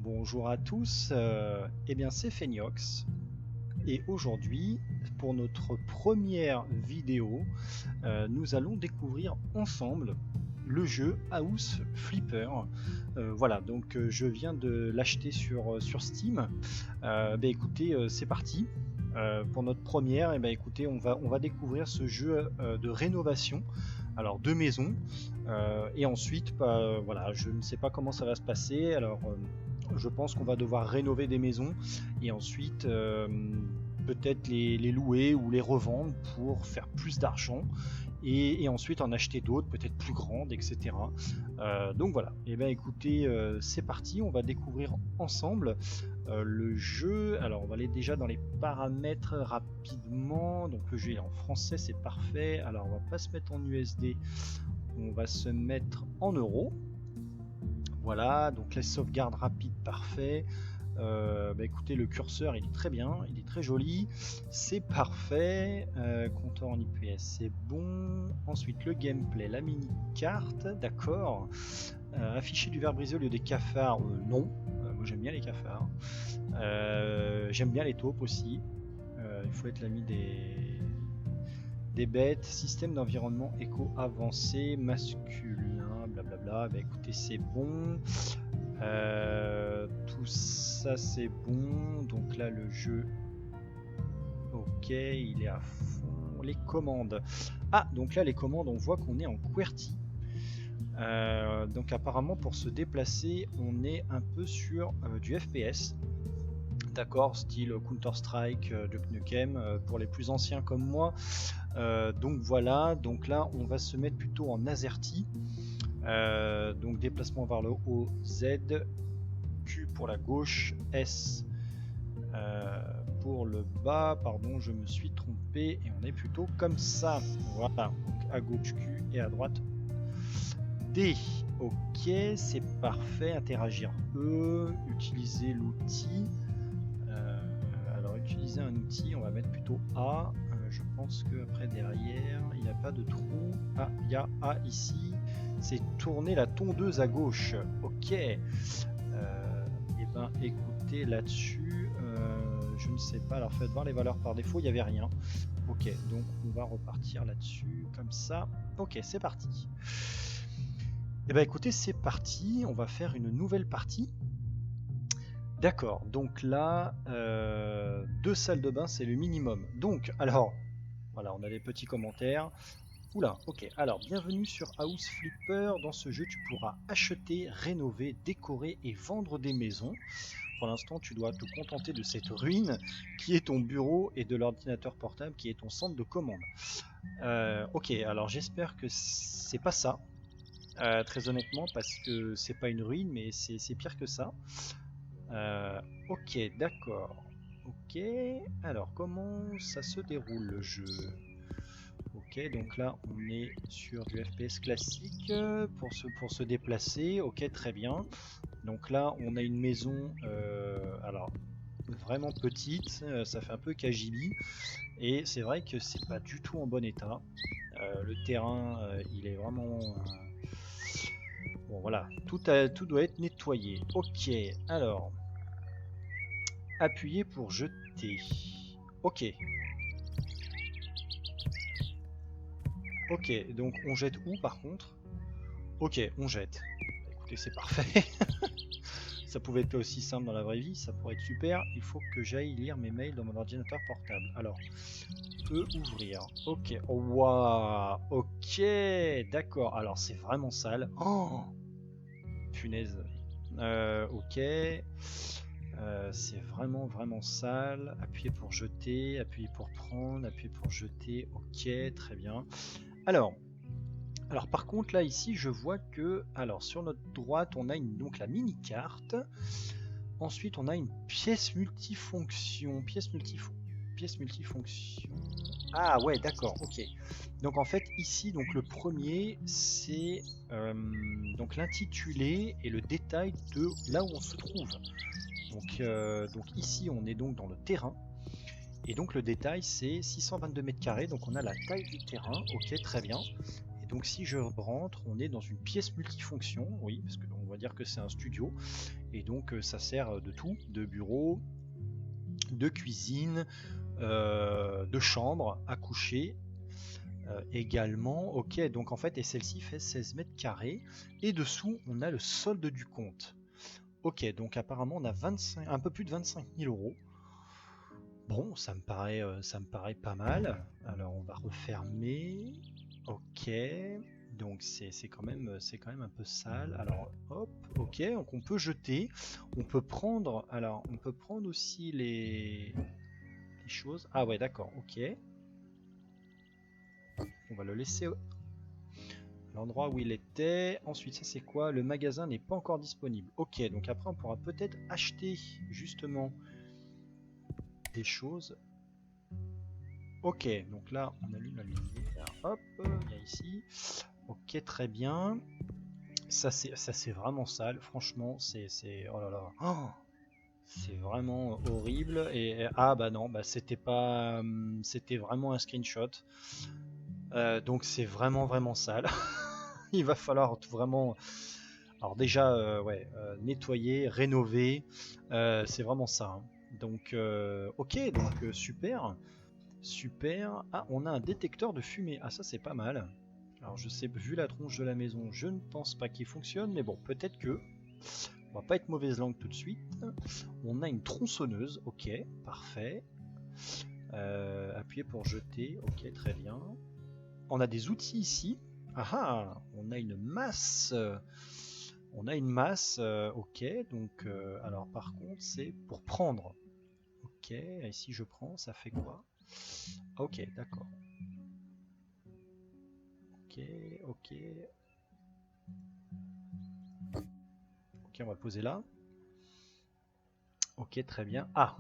Bonjour à tous, eh bien c'est Phéniox et aujourd'hui pour notre première vidéo nous allons découvrir ensemble le jeu House Flipper. Voilà, donc je viens de l'acheter sur Steam. Écoutez, c'est parti. Pour notre première, écoutez, on va découvrir ce jeu de rénovation, alors de maison, et ensuite, voilà, je ne sais pas comment ça va se passer. Alors, je pense qu'on va devoir rénover des maisons et ensuite peut-être les louer ou les revendre pour faire plus d'argent et ensuite en acheter d'autres, peut-être plus grandes, etc. Donc voilà, et écoutez, c'est parti, on va découvrir ensemble le jeu. Alors on va aller déjà dans les paramètres rapidement. Donc le jeu est en français, c'est parfait. Alors on va pas se mettre en USD, on va se mettre en euros. Voilà, donc les sauvegardes rapides, parfait. Écoutez, le curseur il est très bien, il est très joli, c'est parfait. Compteur en IPS, c'est bon. Ensuite le gameplay, la mini carte, d'accord. Afficher du verre brisé au lieu des cafards, non. Moi j'aime bien les cafards. J'aime bien les taupes aussi. Il faut être l'ami des bêtes. Système d'environnement éco avancé, masculin, blablabla. Écoutez, c'est bon. Tout ça c'est bon. Donc là le jeu, ok, il est à fond. Les commandes. Ah, donc là les commandes, on voit qu'on est en QWERTY. Donc apparemment pour se déplacer, on est un peu sur du FPS. D'accord, style Counter-Strike, Duke Nukem, pour les plus anciens comme moi. Donc voilà, donc là on va se mettre plutôt en AZERTY. Donc déplacement vers le haut, Z, Q pour la gauche, S pour le bas, pardon, je me suis trompé, et on est plutôt comme ça. Voilà, donc à gauche Q et à droite D. Ok, c'est parfait. Interagir E, utiliser l'outil. Alors utiliser un outil, on va mettre plutôt A. Je pense que après derrière, il n'y a pas de trou. Ah, il y a A ici. C'est tourner la tondeuse à gauche. Ok. Et écoutez, là-dessus, je ne sais pas. Alors faites voir les valeurs par défaut, il n'y avait rien. Ok, donc on va repartir là-dessus, comme ça. Ok, c'est parti. Et écoutez, c'est parti. On va faire une nouvelle partie. D'accord, donc là, 2 salles de bain, c'est le minimum. Donc, alors, voilà, on a des petits commentaires. Oula, ok. Alors, bienvenue sur House Flipper. Dans ce jeu, tu pourras acheter, rénover, décorer et vendre des maisons. Pour l'instant, tu dois te contenter de cette ruine qui est ton bureau et de l'ordinateur portable qui est ton centre de commande. Ok, alors j'espère que c'est pas ça. Très honnêtement, parce que c'est pas une ruine, mais c'est pire que ça. Ok, d'accord. Ok, alors comment ça se déroule le jeu? Ok, donc là on est sur du FPS classique pour se déplacer. Ok, très bien. Donc là on a une maison, alors vraiment petite, ça fait un peu KGB, et c'est vrai que c'est pas du tout en bon état. Le terrain il est vraiment bon, voilà, tout doit être nettoyé. Ok, alors appuyer pour jeter. Ok. Ok, donc on jette où par contre? Ok, on jette. Écoutez, c'est parfait. Ça pouvait être aussi simple dans la vraie vie, ça pourrait être super. Il faut que j'aille lire mes mails dans mon ordinateur portable. Alors, peut ouvrir. Ok, oh, waouh. Ok, d'accord. Alors, c'est vraiment sale. Oh, punaise. Ok. C'est vraiment vraiment sale. Appuyer pour jeter, appuyer pour prendre, appuyer pour jeter. Ok, très bien. Alors par contre là ici je vois que sur notre droite on a donc la mini carte. Ensuite on a une pièce multifonction. Pièce multifonction. Ah ouais, d'accord, ok. Donc en fait ici donc le premier c'est donc l'intitulé et le détail de là où on se trouve. Donc ici on est donc dans le terrain. Et donc le détail c'est 622 mètres carrés, donc on a la taille du terrain, ok, très bien. Et donc si je rentre, on est dans une pièce multifonction, oui, parce que on va dire que c'est un studio, et donc ça sert de tout, de bureau, de cuisine, de chambre à coucher également. Ok, donc en fait, et celle-ci fait 16 mètres carrés, et dessous on a le solde du compte. Ok, donc apparemment on a un peu plus de 25 000 euros. Bon, ça me paraît pas mal. Alors on va refermer. Ok, donc c'est quand même un peu sale. Alors hop, ok, donc on peut jeter. On peut prendre. Alors on peut prendre aussi les choses. Ah ouais, d'accord, ok. On va le laisser à l'endroit où il était. Ensuite, ça c'est quoi? Le magasin n'est pas encore disponible. Ok, donc après on pourra peut-être acheter justement des choses. Ok, donc là on allume la lumière. Hop, il y a ici. Ok, très bien. Ça c'est vraiment sale. Franchement, c'est oh là là. Oh, c'est vraiment horrible. Et ah bah non, bah c'était pas, c'était vraiment un screenshot. Donc c'est vraiment sale. Il va falloir vraiment. Alors déjà, ouais, nettoyer, rénover, c'est vraiment ça, hein. Donc, ok, donc super, super. Ah, on a un détecteur de fumée. Ah, ça c'est pas mal. Alors je sais, vu la tronche de la maison, je ne pense pas qu'il fonctionne, mais bon, peut-être que. On va pas être mauvaise langue tout de suite. On a une tronçonneuse, ok, parfait. Appuyez pour jeter, ok, très bien. On a des outils ici. Ah ah, on a une masse. On a une masse, ok, donc alors par contre c'est pour prendre. Ok, et si je prends, ça fait quoi? Ok, d'accord. Ok, ok. Ok, on va le poser là. Ok, très bien. Ah,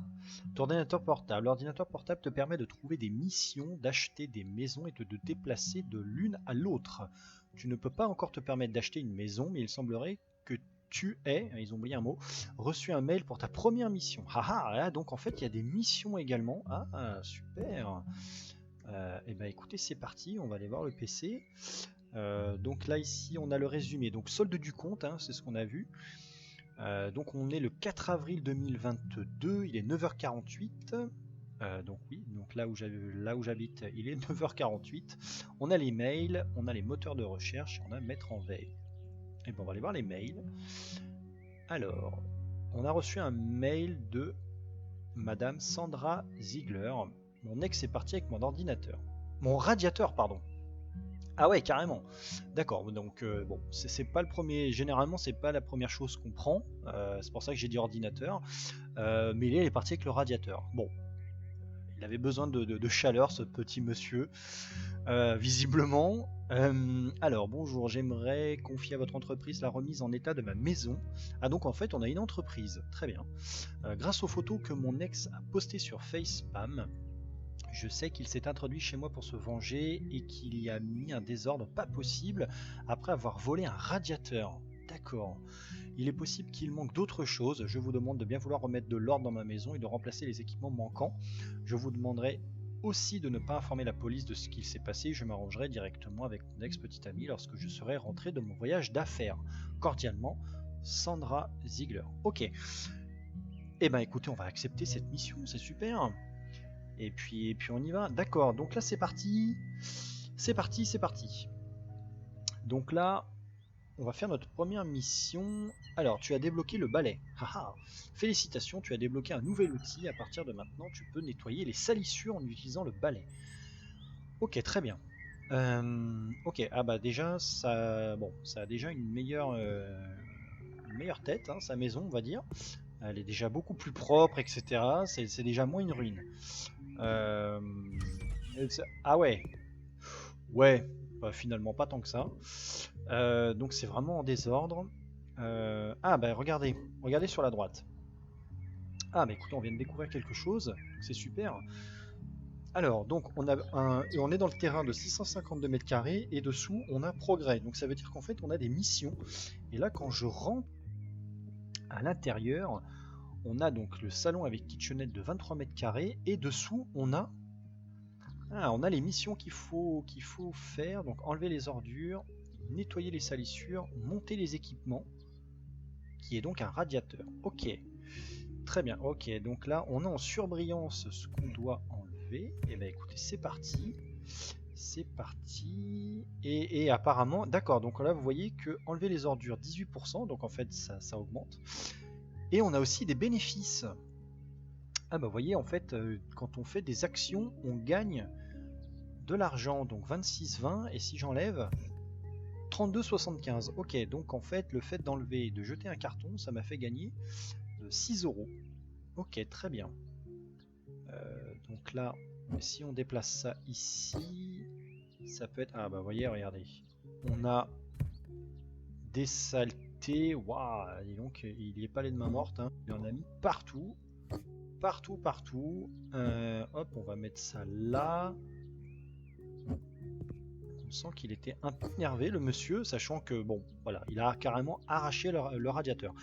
ton ordinateur portable. L'ordinateur portable te permet de trouver des missions, d'acheter des maisons et de te déplacer de l'une à l'autre. Tu ne peux pas encore te permettre d'acheter une maison, mais il semblerait que tu aies, ils ont oublié un mot, reçu un mail pour ta première mission. Ah, donc en fait il y a des missions également. Ah, super. Et ben écoutez, c'est parti, on va aller voir le PC. Donc là ici on a le résumé. Donc solde du compte, hein, c'est ce qu'on a vu. Donc on est le 4 avril 2022, il est 9h48. Donc oui, donc là où j'habite, il est 9h48. On a les mails, on a les moteurs de recherche, on a mettre en veille. Et bon, on va aller voir les mails. Alors, on a reçu un mail de Madame Sandra Ziegler. Mon ex est parti avec mon ordinateur. Mon radiateur, pardon. Ah ouais, carrément. D'accord. Donc bon, c'est pas le premier. Généralement, c'est pas la première chose qu'on prend. C'est pour ça que j'ai dit ordinateur. Mais il est parti avec le radiateur. Bon, il avait besoin de chaleur, ce petit monsieur, visiblement. Alors bonjour, j'aimerais confier à votre entreprise la remise en état de ma maison. Ah donc en fait, on a une entreprise. Très bien. Grâce aux photos que mon ex a postées sur Facepam. Je sais qu'il s'est introduit chez moi pour se venger et qu'il y a mis un désordre pas possible après avoir volé un radiateur. D'accord. Il est possible qu'il manque d'autres choses. Je vous demande de bien vouloir remettre de l'ordre dans ma maison et de remplacer les équipements manquants. Je vous demanderai aussi de ne pas informer la police de ce qu'il s'est passé. Je m'arrangerai directement avec mon ex-petite amie lorsque je serai rentré de mon voyage d'affaires. Cordialement, Sandra Ziegler. Ok. Eh ben écoutez, on va accepter cette mission, c'est super. Et puis on y va. D'accord, donc là c'est parti. C'est parti. Donc là, on va faire notre première mission. Alors, tu as débloqué le balai. Haha. Félicitations, tu as débloqué un nouvel outil. À partir de maintenant, tu peux nettoyer les salissures en utilisant le balai. Ok, très bien. Ok, ah bah déjà, ça a déjà une meilleure tête, hein, sa maison, on va dire. Elle est déjà beaucoup plus propre, etc. C'est déjà moins une ruine. Ah ouais, bah, finalement pas tant que ça. Donc c'est vraiment en désordre. Ah bah regardez sur la droite. Ah bah écoutez, on vient de découvrir quelque chose, c'est super. Alors donc on est dans le terrain de 652 mètres carrés et dessous on a progrès. Donc ça veut dire qu'en fait on a des missions. Et là quand je rentre à l'intérieur, on a donc le salon avec kitchenette de 23 mètres carrés et dessous on a Ah, on a les missions qu'il faut faire. Donc enlever les ordures, nettoyer les salissures, monter les équipements, qui est donc un radiateur. Ok, très bien. Ok, donc là on a en surbrillance ce qu'on doit enlever. Et ben écoutez, c'est parti. C'est parti. Et apparemment, d'accord, donc là vous voyez que enlever les ordures 18%, donc en fait ça augmente. Et on a aussi des bénéfices. Ah bah vous voyez en fait quand on fait des actions on gagne de l'argent, donc 26,20, et si j'enlève 32,75. Ok, donc en fait le fait d'enlever, de jeter un carton, ça m'a fait gagner 6 euros. Ok, très bien. Donc là, si on déplace ça ici, ça peut être... Ah bah vous voyez, regardez. On a des saletés. Waouh, dis donc, il n'y est pas les de main morte. Hein. Il en a mis partout. Partout, partout. Hop, on va mettre ça là. On sent qu'il était un peu énervé, le monsieur, sachant que, bon, voilà, il a carrément arraché le radiateur.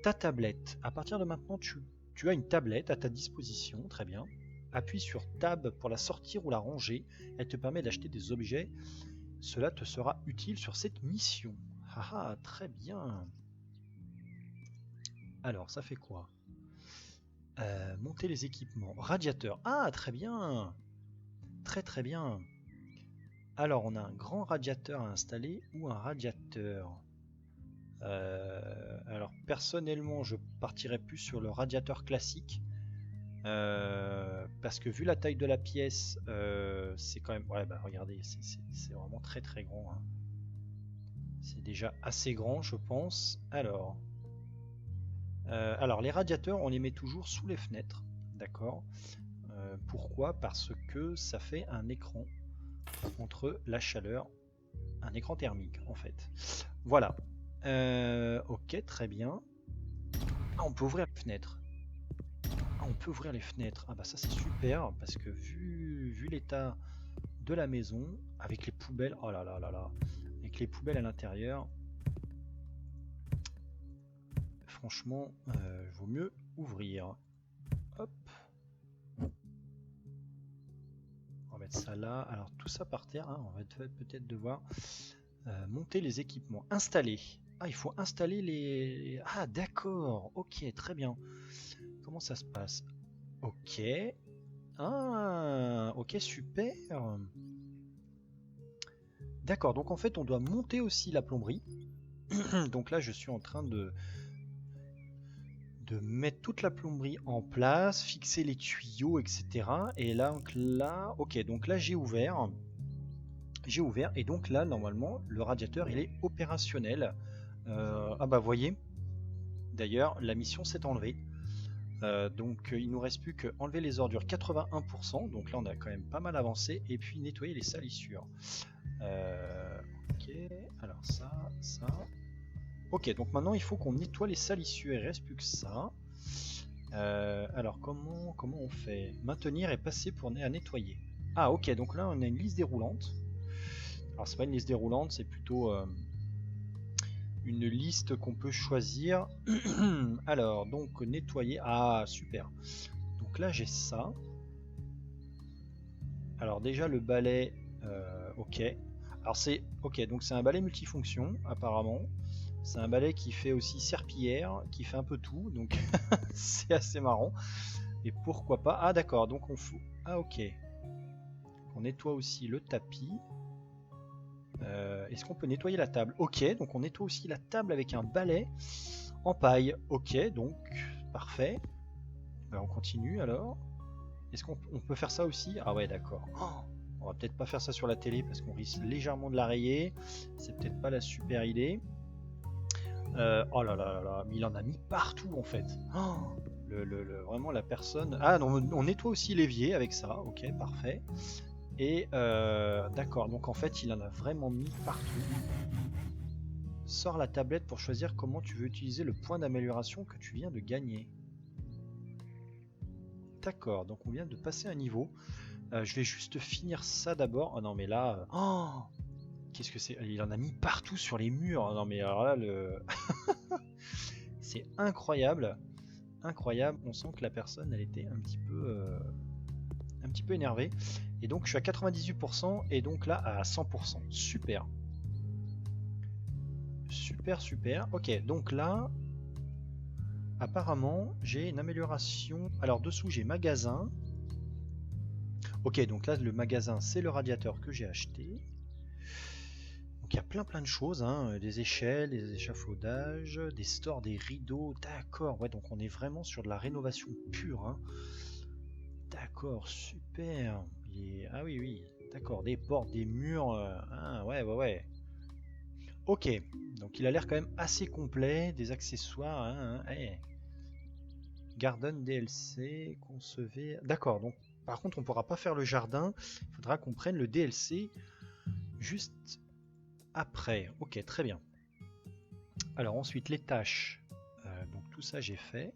Ta tablette. À partir de maintenant, tu as une tablette à ta disposition. Très bien. Appuie sur Tab pour la sortir ou la ranger. Elle te permet d'acheter des objets. Cela te sera utile sur cette mission. Haha, très bien. Alors, ça fait quoi? Monter les équipements. Radiateur. Ah, très bien. Très très bien. Alors, on a un grand radiateur à installer ou un radiateur. Alors, personnellement, je partirais plus sur le radiateur classique. Parce que vu la taille de la pièce, c'est quand même... Ouais, bah regardez, c'est vraiment très très grand. Hein. C'est déjà assez grand, je pense. Alors, les radiateurs, on les met toujours sous les fenêtres. D'accord. Pourquoi? Parce que ça fait un écran contre la chaleur. Un écran thermique, en fait. Voilà. Ok, très bien. Ah, on peut ouvrir les fenêtres. Ah, on peut ouvrir les fenêtres. Ah bah ça c'est super, parce que vu l'état de la maison, avec les poubelles, oh là là là là, avec les poubelles à l'intérieur, franchement, vaut mieux ouvrir. Hop. On va mettre ça là. Alors tout ça par terre, hein, on va peut-être devoir monter les équipements. Installer. Ah, il faut installer les... Ah d'accord, ok, très bien. Comment ça se passe? Ok. Ah, ok, super. D'accord, donc en fait on doit monter aussi la plomberie. Donc là je suis en train de mettre toute la plomberie en place, fixer les tuyaux, etc. Et là, ok, donc là j'ai ouvert. J'ai ouvert et donc là normalement le radiateur il est opérationnel. Ah bah voyez, d'ailleurs la mission s'est enlevée. Donc il nous reste plus que enlever les ordures 81%, donc là on a quand même pas mal avancé, et puis nettoyer les salissures. Ok, alors ça. Ok, donc maintenant il faut qu'on nettoie les salissures, il reste plus que ça. Alors comment on fait? Maintenir et passer pour à nettoyer. Ah ok, donc là on a une liste déroulante. Alors c'est pas une liste déroulante, c'est plutôt une liste qu'on peut choisir. Alors donc nettoyer. Ah super. Donc là j'ai ça. Alors déjà le balai, ok. Alors c'est ok, donc c'est un balai multifonction apparemment. C'est un balai qui fait aussi serpillière, qui fait un peu tout, donc c'est assez marrant. Et pourquoi pas? Ah d'accord, donc on fout. Ah ok. On nettoie aussi le tapis. Est-ce qu'on peut nettoyer la table? Ok, donc on nettoie aussi la table avec un balai en paille. Ok, donc parfait. Ben, on continue alors. Est-ce qu'on peut faire ça aussi? Ah ouais, d'accord. Oh, on va peut-être pas faire ça sur la télé parce qu'on risque légèrement de la rayer. C'est peut-être pas la super idée. Oh là là là là, mais il en a mis partout en fait. Oh, vraiment la personne. Ah non, on nettoie aussi l'évier avec ça. Ok, parfait. Et d'accord, donc en fait il en a vraiment mis partout. Sors la tablette pour choisir comment tu veux utiliser le point d'amélioration que tu viens de gagner. D'accord, donc on vient de passer un niveau. Je vais juste finir ça d'abord. Oh non mais là... Oh, qu'est-ce que c'est? Il en a mis partout sur les murs. Oh non mais alors là, c'est incroyable. Incroyable. On sent que la personne, elle était un petit peu énervée. Et donc je suis à 98% et donc là à 100%. Super. Super, super. Ok, donc là, apparemment, j'ai une amélioration. Alors dessous, j'ai magasin. Ok, donc là, le magasin, c'est le radiateur que j'ai acheté. Donc il y a plein de choses, hein, des échelles, des échafaudages, des stores, des rideaux. D'accord, ouais, donc on est vraiment sur de la rénovation pure, hein. D'accord, super. Ah oui, oui, d'accord, des portes, des murs. Ah, ouais. Ok, donc il a l'air quand même assez complet, des accessoires. Garden DLC, concevez. D'accord, donc par contre on pourra pas faire le jardin, il faudra qu'on prenne le DLC juste après. Ok, très bien. Alors ensuite les tâches, donc tout ça j'ai fait.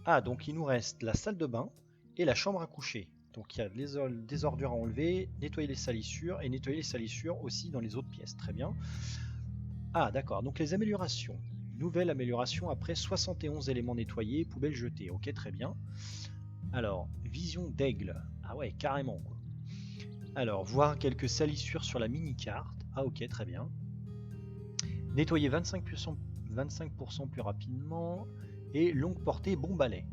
Ah, donc il nous reste la salle de bain et la chambre à coucher. Donc il y a des ordures à enlever, nettoyer les salissures et nettoyer les salissures aussi dans les autres pièces. Très bien. Ah, d'accord. Donc les améliorations. Nouvelle amélioration après 71 éléments nettoyés, poubelle jetée. Ok, très bien. Alors, vision d'aigle. Ah ouais, carrément, quoi. Alors, voir quelques salissures sur la mini-carte. Ah ok, très bien. Nettoyer 25% plus rapidement. Et longue portée, bon balai.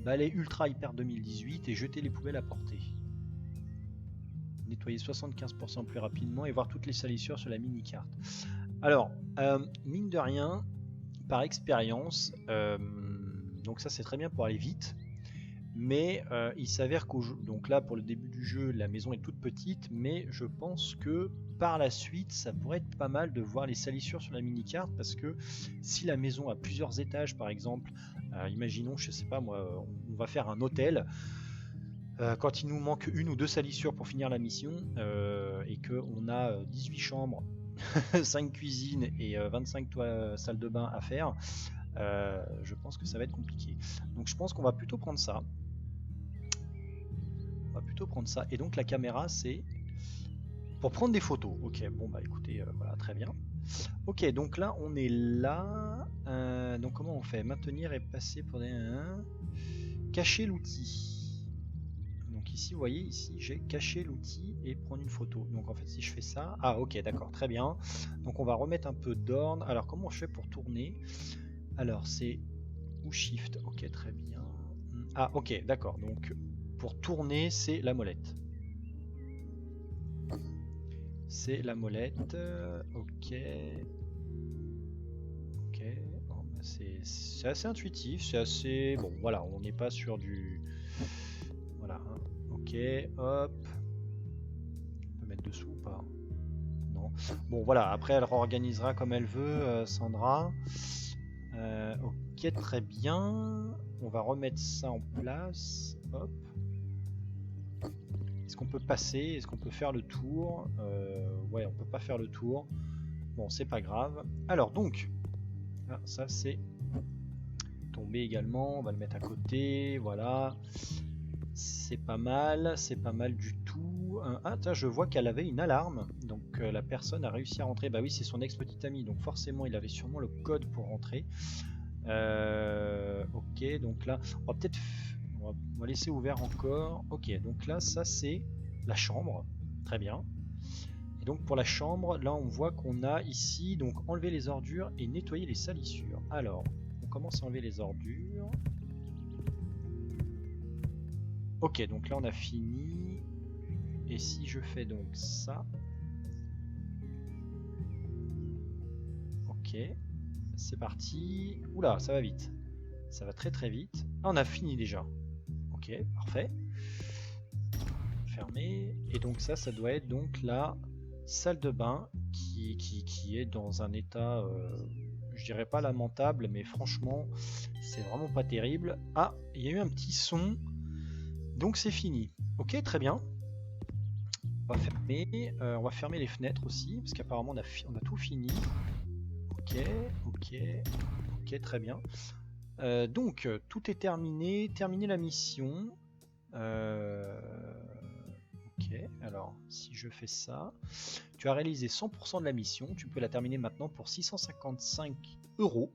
Balai Ultra Hyper 2018 et jeter les poubelles à portée. Nettoyer 75% plus rapidement et voir toutes les salissures sur la mini-carte. Alors, mine de rien, par expérience, donc ça c'est très bien pour aller vite, mais il s'avère donc là pour le début du jeu la maison est toute petite, mais je pense que par la suite ça pourrait être pas mal de voir les salissures sur la mini-carte, parce que si la maison a plusieurs étages par exemple, imaginons, je sais pas moi, on va faire un hôtel, quand il nous manque une ou deux salissures pour finir la mission, et qu'on a 18 chambres, 5 cuisines et 25 salles de bain à faire, je pense que ça va être compliqué. Donc je pense qu'on va plutôt prendre ça. Et donc la caméra, c'est pour prendre des photos. Ok, bon bah écoutez, voilà, très bien. Ok, donc là on est là. Donc comment on fait? Maintenir et passer pour des... Cacher l'outil. Donc ici, vous voyez, ici j'ai caché l'outil et prendre une photo. Donc en fait, si je fais ça... Ah ok, d'accord, très bien. Donc on va remettre un peu d'ordre. Alors comment je fais pour tourner? Alors c'est... Ou Shift, ok, très bien. Ah ok, d'accord, donc pour tourner, c'est la molette. C'est la molette, ok. Ok, bon, bah, c'est assez intuitif, c'est assez... Bon, voilà, on n'est pas sur du... Voilà, hein. Ok, hop. On peut mettre dessous ou pas? Non. Bon, voilà, après elle réorganisera comme elle veut, Sandra. Ok, très bien. On va remettre ça en place. Hop. Est-ce qu'on peut passer? Est-ce qu'on peut faire le tour? Ouais, on peut pas faire le tour. Bon, c'est pas grave. Alors donc, ah, ça c'est tombé également. On va le mettre à côté. Voilà. C'est pas mal du tout. Ah, tiens, je vois qu'elle avait une alarme. Donc la personne a réussi à rentrer. Bah oui, c'est son ex-petite amie. Donc forcément, il avait sûrement le code pour rentrer. Ok, donc là, on va peut-être... On va laisser ouvert encore. Ok, donc là, ça c'est la chambre. Très bien. Et donc pour la chambre, là on voit qu'on a ici donc enlever les ordures et nettoyer les salissures. Alors, on commence à enlever les ordures. Ok, donc là on a fini. Et si je fais donc ça. Ok, c'est parti. Oula, ça va vite. Ça va très vite. Ah, on a fini déjà. Ok, parfait. Fermé. Et donc ça doit être donc la salle de bain qui est dans un état, je dirais pas lamentable, mais franchement, c'est vraiment pas terrible. Ah, il y a eu un petit son. Donc c'est fini. Ok, très bien. On va fermer les fenêtres aussi, parce qu'apparemment on a tout fini. Ok, très bien. Donc tout est terminé. Terminer la mission. Ok, alors si je fais ça, tu as réalisé 100% de la mission, tu peux la terminer maintenant pour 655 €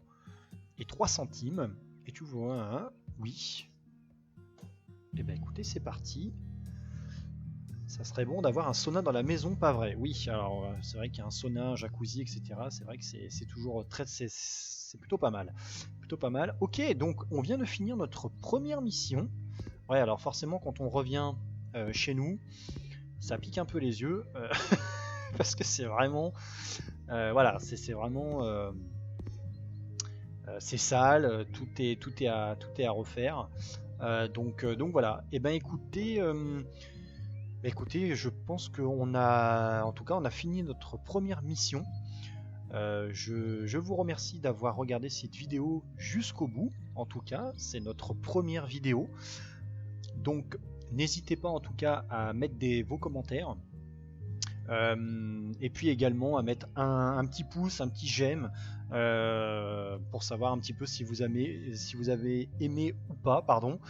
et 3 centimes. Et tu vois un oui. Et ben écoutez, c'est parti. Ça serait bon d'avoir un sauna dans la maison, pas vrai? Oui, alors c'est vrai qu'il y a un sauna, un jacuzzi, etc. C'est vrai que c'est toujours très, c'est plutôt pas mal, plutôt pas mal. Ok, donc on vient de finir notre première mission. Ouais, alors forcément quand on revient chez nous, ça pique un peu les yeux parce que c'est vraiment, voilà, c'est vraiment, c'est sale, tout est à refaire. Donc voilà. Et ben écoutez. Écoutez, je pense qu'on a, en tout cas, on a fini notre première mission. Je vous remercie d'avoir regardé cette vidéo jusqu'au bout. En tout cas, c'est notre première vidéo. Donc, n'hésitez pas en tout cas à mettre vos commentaires. Et puis également à mettre un petit pouce, un petit j'aime pour savoir un petit peu si vous avez aimé ou pas, pardon.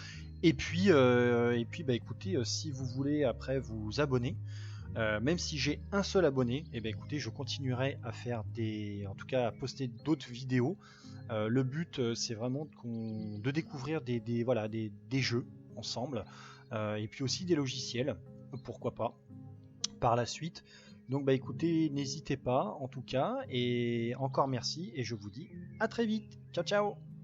Et puis bah, écoutez, si vous voulez après vous abonner, même si j'ai un seul abonné, et ben écoutez, je continuerai à faire en tout cas à poster d'autres vidéos. Le but, c'est vraiment de découvrir voilà, des jeux ensemble, et puis aussi des logiciels, pourquoi pas, par la suite. Donc bah écoutez, n'hésitez pas en tout cas, et encore merci, et je vous dis à très vite. Ciao ciao.